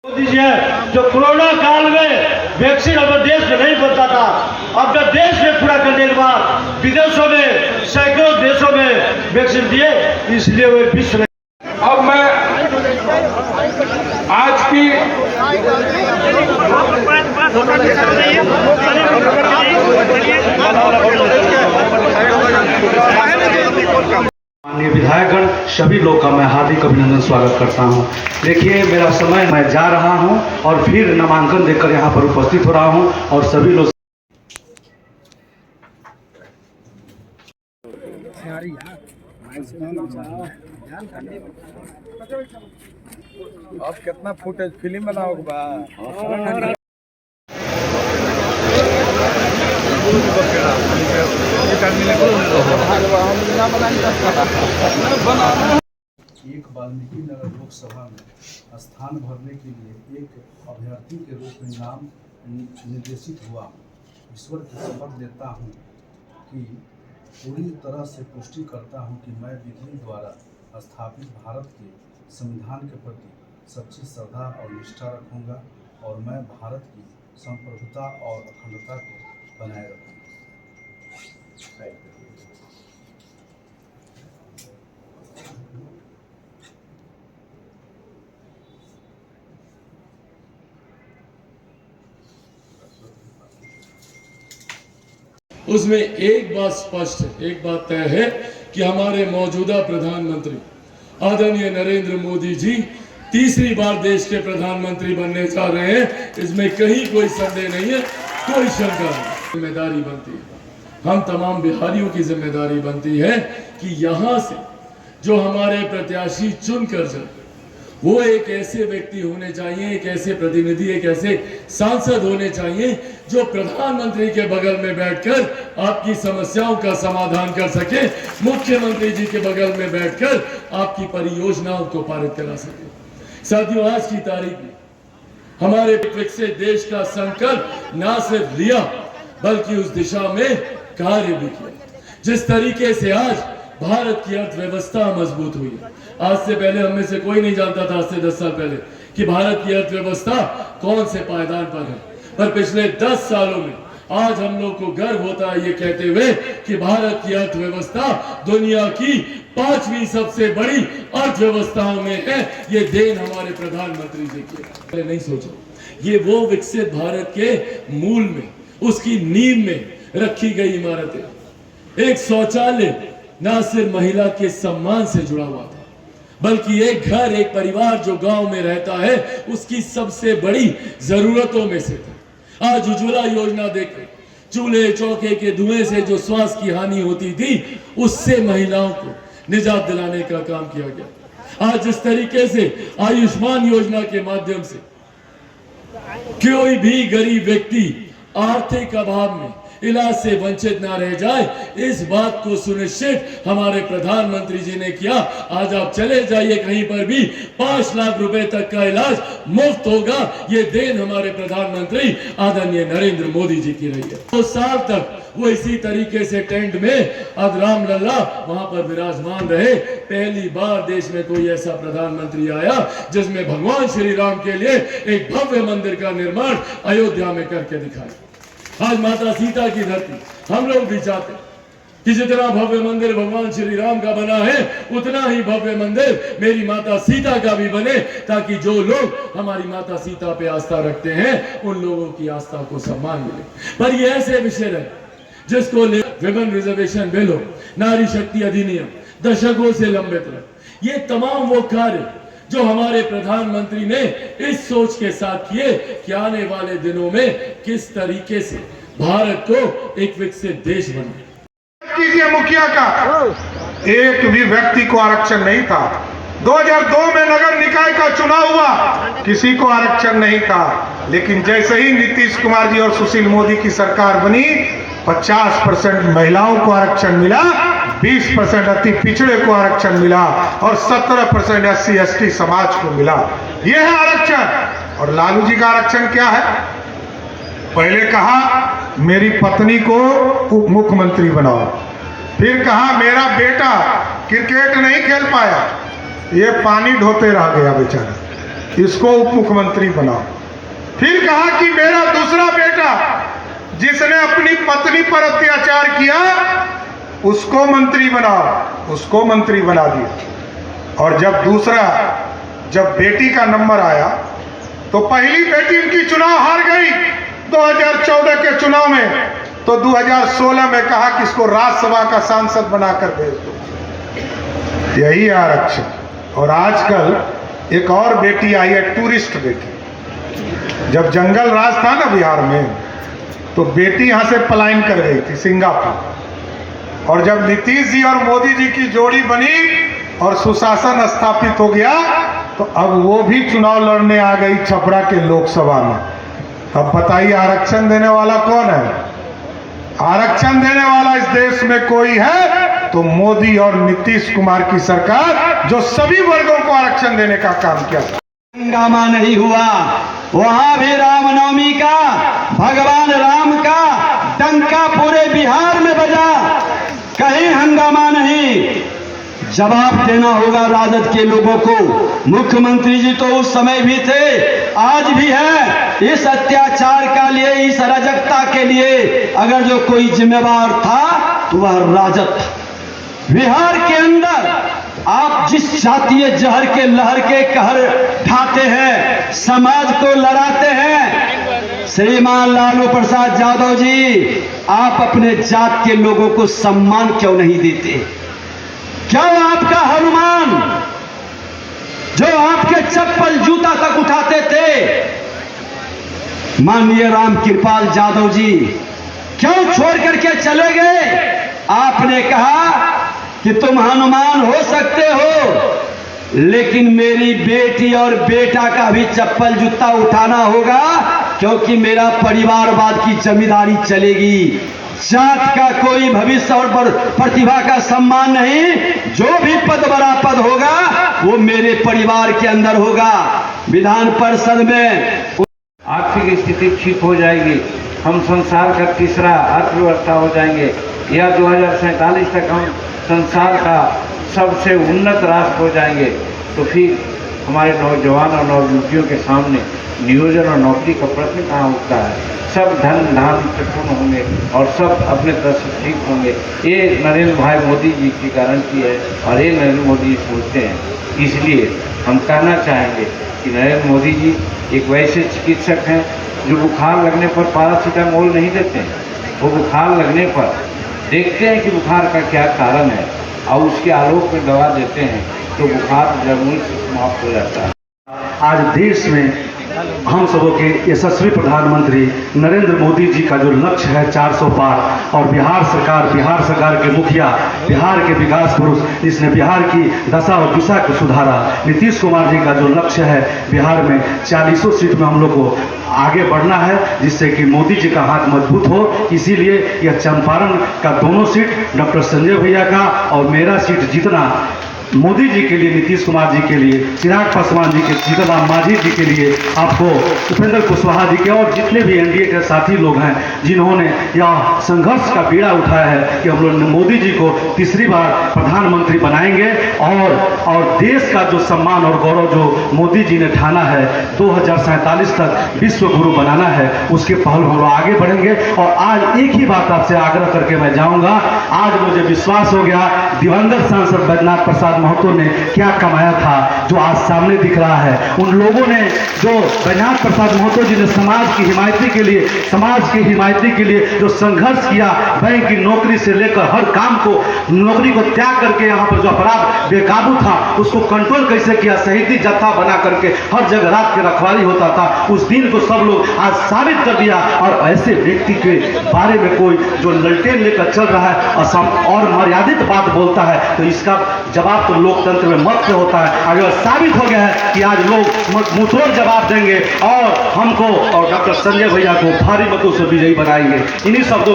मोदी जी है जो कोरोना काल में वैक्सीन अपने देश में नहीं बनता था, अपने देश में पूरा करने के बाद विदेशों में सैकड़ों देशों में वैक्सीन दिए, इसलिए वे विश्व में। अब मैं आज की माननीय विधायकगण सभी लोग का मैं हार्दिक अभिनंदन स्वागत करता हूं। देखिए मेरा समय, मैं जा रहा हूं और फिर नामांकन देकर यहां पर उपस्थित हो रहा हूं और सभी लोग अब कितना फुटेज फिल्म बनाओगे बा एक वाल्मीकि नगर लोकसभा में स्थान भरने के लिए एक अभ्यर्थी के रूप में नाम निर्देशित हुआ। ईश्वर की शपथ लेता हूँ कि पूरी तरह से पुष्टि करता हूँ कि मैं विधि द्वारा स्थापित भारत के संविधान के प्रति सच्ची श्रद्धा और निष्ठा रखूँगा और मैं भारत की संप्रभुता और अखंडता को बनाए रखूँगा। उसमें एक बात स्पष्ट है, एक बात तय है कि हमारे मौजूदा प्रधानमंत्री आदरणीय नरेंद्र मोदी जी तीसरी बार देश के प्रधानमंत्री बनने जा रहे हैं। इसमें कहीं कोई संदेह नहीं है, कोई शंका नहीं। जिम्मेदारी बनती है, हम तमाम बिहारियों की जिम्मेदारी बनती है कि यहाँ से जो हमारे प्रत्याशी चुन कर जाए वो एक ऐसे व्यक्ति होने चाहिए, एक ऐसे प्रतिनिधि, एक ऐसे सांसद होने चाहिए जो प्रधानमंत्री के बगल में बैठकर आपकी समस्याओं का समाधान कर सके, मुख्यमंत्री जी के बगल में बैठकर आपकी परियोजनाओं को पारित करा सके। साथियों, आज की तारीख में हमारे विकसित देश का संकल्प ना सिर्फ लिया बल्कि उस दिशा में कार्य भी किया। जिस तरीके से आज भारत की अर्थव्यवस्था मजबूत हुई है, आज से पहले हम में से कोई नहीं जानता था, आज से 10 साल पहले, कि भारत की अर्थव्यवस्था कौन से पायदान पर है। पर पिछले 10 सालों में आज हम लोग को गर्व होता है ये कहते हुए कि भारत की अर्थव्यवस्था दुनिया की 5वीं सबसे बड़ी अर्थव्यवस्थाओं में है। ये देन हमारे प्रधानमंत्री जी की है। नहीं सोचो, ये वो विकसित भारत के मूल में, उसकी नींव में रखी गई इमारतें। एक शौचालय न सिर्फ महिला के सम्मान से जुड़ा हुआ था, बल्कि एक घर, एक परिवार जो गांव में रहता है उसकी सबसे बड़ी जरूरतों में से था। आज उज्ज्वला योजना देखकर चूल्हे चौके के धुएं से जो स्वास्थ्य की हानि होती थी, उससे महिलाओं को निजात दिलाने का काम किया गया। आज जिस तरीके से आयुष्मान योजना के माध्यम से कोई भी गरीब व्यक्ति आर्थिक अभाव में इलाज से वंचित ना रह जाए, इस बात को सुनिश्चित हमारे प्रधानमंत्री जी ने किया। आज आप चले जाइए कहीं पर भी 5 लाख रुपए तक का इलाज मुफ्त होगा। ये देन हमारे प्रधानमंत्री आदरणीय नरेंद्र मोदी जी की रही है। 2 साल तक वो इसी तरीके से टेंट में अब राम लल्ला वहां पर विराजमान रहे। पहली बार देश में कोई ऐसा प्रधानमंत्री आया जिसमें भगवान श्री राम के लिए एक भव्य मंदिर का निर्माण अयोध्या में करके दिखाया। आज माता सीता की धरती हम लोग भी चाहते कि जितना भव्य मंदिर भगवान श्री राम का बना है, उतना ही भव्य मंदिर मेरी माता सीता का भी बने, ताकि जो लोग हमारी माता सीता पे आस्था रखते हैं उन लोगों की आस्था को सम्मान मिले। पर ये ऐसे विषय रहे जिसको विमेन रिजर्वेशन बिल हो, नारी शक्ति अधिनियम दशकों से लंबित रहे, ये तमाम वो कार्य जो हमारे प्रधानमंत्री ने इस सोच के साथ किए कि आने वाले दिनों में किस तरीके से भारत को एक विकसित देश बने। कीजिए मुखिया का एक भी व्यक्ति को आरक्षण नहीं था। 2002 में नगर निकाय का चुनाव हुआ, किसी को आरक्षण नहीं था। लेकिन जैसे ही नीतीश कुमार जी और सुशील मोदी की सरकार बनी, 50% महिलाओं को आरक्षण मिला, 20% अति पिछड़े को आरक्षण मिला और 17% SC ST समाज को मिला। यह है आरक्षण। और लालू जी का आरक्षण क्या है? पहले कहा मेरी पत्नी को उप मुख्यमंत्री बनाओ, फिर कहा मेरा बेटा क्रिकेट नहीं खेल पाया, ये पानी ढोते रह गया बेचारा, इसको उप मुख्यमंत्री बनाओ। फिर कहा कि मेरा दूसरा बेटा जिसने अपनी पत्नी पर अत्याचार किया उसको मंत्री बनाओ, उसको मंत्री बना दिया। और जब बेटी का नंबर आया तो पहली बेटी उनकी चुनाव हार गई 2014 के चुनाव में, तो 2016 में कहा कि इसको राज्यसभा का सांसद बनाकर भेज दो। यही आरक्षण। और आजकल एक और बेटी आई है, टूरिस्ट बेटी। जब जंगल राज था ना बिहार में, तो बेटी यहां से पलायन कर गई थी सिंगापुर। और जब नीतीश जी और मोदी जी की जोड़ी बनी और सुशासन स्थापित हो गया, तो अब वो भी चुनाव लड़ने आ गई छपरा के लोकसभा में। अब बताइए आरक्षण देने वाला कौन है? आरक्षण देने वाला इस देश में कोई है तो मोदी और नीतीश कुमार की सरकार, जो सभी वर्गों को आरक्षण देने का काम किया। हंगामा नहीं हुआ, वहां भी रामनवमी का, भगवान राम का डंका पूरे बिहार में बजा, कहीं हंगामा नहीं। जवाब देना होगा राजद के लोगों को। मुख्यमंत्री जी तो उस समय भी थे, आज भी है। इस अत्याचार का लिए, इस अराजकता के लिए अगर जो कोई जिम्मेवार था तो वह राजद था। बिहार के अंदर आप जिस जातीय जहर के लहर के कहर ढाते हैं, समाज को लड़ाते हैं, श्रीमान लालू प्रसाद यादव जी, आप अपने जात के लोगों को सम्मान क्यों नहीं देते? क्यों आपका हनुमान जो आपके चप्पल जूता तक उठाते थे, माननीय राम कृपाल यादव जी, क्यों छोड़ करके चले गए? आपने कहा कि तुम हनुमान हो सकते हो, लेकिन मेरी बेटी और बेटा का भी चप्पल जूता उठाना होगा, क्योंकि मेरा परिवारवाद की जिम्मेदारी चलेगी। जात का कोई भविष्य और प्रतिभा का सम्मान नहीं। जो भी पद बड़ा पद होगा वो मेरे परिवार के अंदर होगा। विधान परिषद में आर्थिक स्थिति ठीक हो जाएगी, हम संसार का तीसरा अर्थव्यवस्था हो जाएंगे, या 2047 तक हम संसार का सबसे उन्नत राष्ट्र हो जाएंगे, तो फिर हमारे नौजवान और नवयुवतियों के सामने नियोजन और नौकरी का प्रश्न कहाँ उठता है? सब धन धान से पूर्ण होंगे और सब अपने तरफ से ठीक होंगे। ये नरेंद्र भाई मोदी जी की गारंटी है और ये नरेंद्र मोदी जी सोचते हैं। इसलिए हम कहना चाहेंगे कि नरेंद्र मोदी जी एक वैसे चिकित्सक हैं जो बुखार लगने पर पैरासीटामोल नहीं देते हैं, वो बुखार लगने पर देखते हैं कि बुखार का क्या कारण है और उसके आलोक में दवा देते हैं, तो बुखार जरूर समाप्त हो जाता है। आज देश में हम सबों के यशस्वी प्रधानमंत्री नरेंद्र मोदी जी का जो लक्ष्य है 400 पार, और बिहार सरकार के मुखिया, बिहार के विकास पुरुष, जिसने बिहार की दशा और दिशा को सुधारा, नीतीश कुमार जी का जो लक्ष्य है बिहार में 40 सीट में हम लोग को आगे बढ़ना है, जिससे कि मोदी जी का हाथ मजबूत हो। इसीलिए यह चंपारण का दोनों सीट डॉक्टर संजय भैया का और मेरा सीट जीतना मोदी जी के लिए, नीतीश कुमार जी के लिए, चिराग पासवान जी के, जीतन राम मांझी जी के लिए, आपको उपेंद्र कुशवाहा जी के और जितने भी एनडीए के साथी लोग हैं जिन्होंने यह संघर्ष का बीड़ा उठाया है कि हम लोग मोदी जी को तीसरी बार प्रधानमंत्री बनाएंगे और देश का जो सम्मान और गौरव जो मोदी जी ने ठाना है 2047 तक विश्व गुरु बनाना है, उसके पहल हम लोग आगे बढ़ेंगे। और आज एक ही बात आपसे आग्रह करके मैं जाऊंगा, आज मुझे विश्वास हो गया दिवंगत सांसद बैजनाथ प्रसाद महतो ने क्या कमाया था जो आज सामने दिख रहा है। उन लोगों ने जो बैजनाथ प्रसाद महतो जी ने समाज की हिमायती के लिए जो संघर्ष किया, बैंक की नौकरी से लेकर हर काम को, नौकरी को त्याग करके यहाँ पर जो अपराध बेकाबू था उसको कंट्रोल कैसे किया, शहीदी जत्था बना करके हर जगह रात की रखवाली होता था, उस दिन को सब लोग आज साबित कर दिया। और ऐसे व्यक्ति के बारे में कोई जो ललटेन लेकर चल रहा है और मर्यादित बात बोलता है, तो इसका जवाब तो लोकतंत्र में मत से होता है। अगर साबित हो गया है कि आज लोग मुंहतोड़ जवाब देंगे और हमको और डॉक्टर संजय भैया को भारी मतों से विजयी बनाएंगे। इन्हीं शब्दों